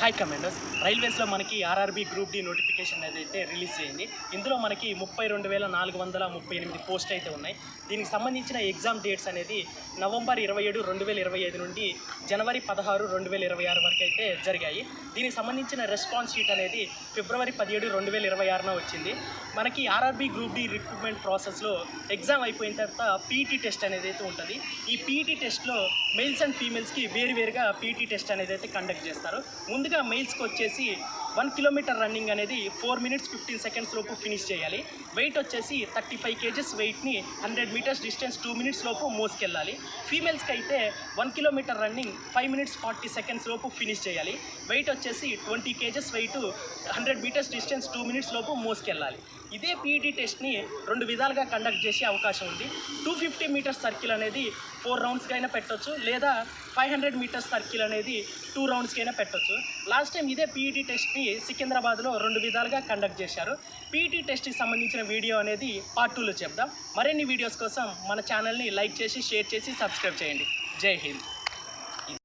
Hi commanders, రైల్వేస్లో మనకి RRB group D notification అయితే release చేయండి. ఇందులో మనకి 32,438 పోస్ట్ అయితే ఉన్నాయి. దీనికి సంబంధించిన ఎగ్జామ్ డేట్స్ అనేది నవంబర్ 27, 2025 నుండి జనవరి 16, 2026 వరకు అయితే జరిగాయి. దీనికి సంబంధించిన రెస్పాన్స్ షీట్ అనేది ఫిబ్రవరి 17, 2026 వచ్చింది. మనకి ఆర్ఆర్బీ గ్రూప్ డి రిక్రూట్మెంట్ ప్రాసెస్లో ఎగ్జామ్ అయిపోయిన తర్వాత పీఈటీ టెస్ట్ అనేది అయితే ఉంటుంది. ఈ పీఈటీ టెస్ట్లో మెయిల్స్ అండ్ ఫీమేల్స్కి వేరువేరుగా పీఈటీ టెస్ట్ అనేది అయితే కండక్ట్ చేస్తారు. ముందుగా మెయిల్స్కి వచ్చేసి 1 కిలోమీటర్ రన్నింగ్ అనేది 4 minutes 15 seconds లోపు ఫినిష్ చేయాలి. వెయిట్ వచ్చేసి 35 kgs వెయిట్ని 100 meters డిస్టెన్స్ 2 minutes లోపు మోసుకెళ్ళాలి. ఫీమేల్స్కి అయితే 1 కిలోమీటర్ రన్నింగ్ 5 minutes 40 seconds లోపు ఫినిష్ చేయాలి. వెయిట్ వచ్చేసి 20 kgs weight 100 meters distance 2 minutes లోపు మోసుకెళ్ళాలి. ఇదే పీఈటీ టెస్ట్ని 2 విధాలుగా కండక్ట్ చేసే అవకాశం ఉంది. 250 meters సర్కిల్ అనేది 4 roundsకి అయినా పెట్టవచ్చు, లేదా 500 meters సర్కిల్ అనేది 2 roundsకి అయినా పెట్టవచ్చు. లాస్ట్ టైం ఇదే పీఈటీ టెస్ట్ని సికింద్రాబాద్లో 2 విధాలుగా కండక్ట్ చేశారు. పీఈటీ టెస్ట్కి సంబంధించిన వీడియో అనేది పార్ట్ 2లో చెప్దాం. మరిన్ని వీడియోస్ కోసం మన ఛానల్ని లైక్ చేసి, షేర్ చేసి, సబ్స్క్రైబ్ చేయండి. జై హింద్.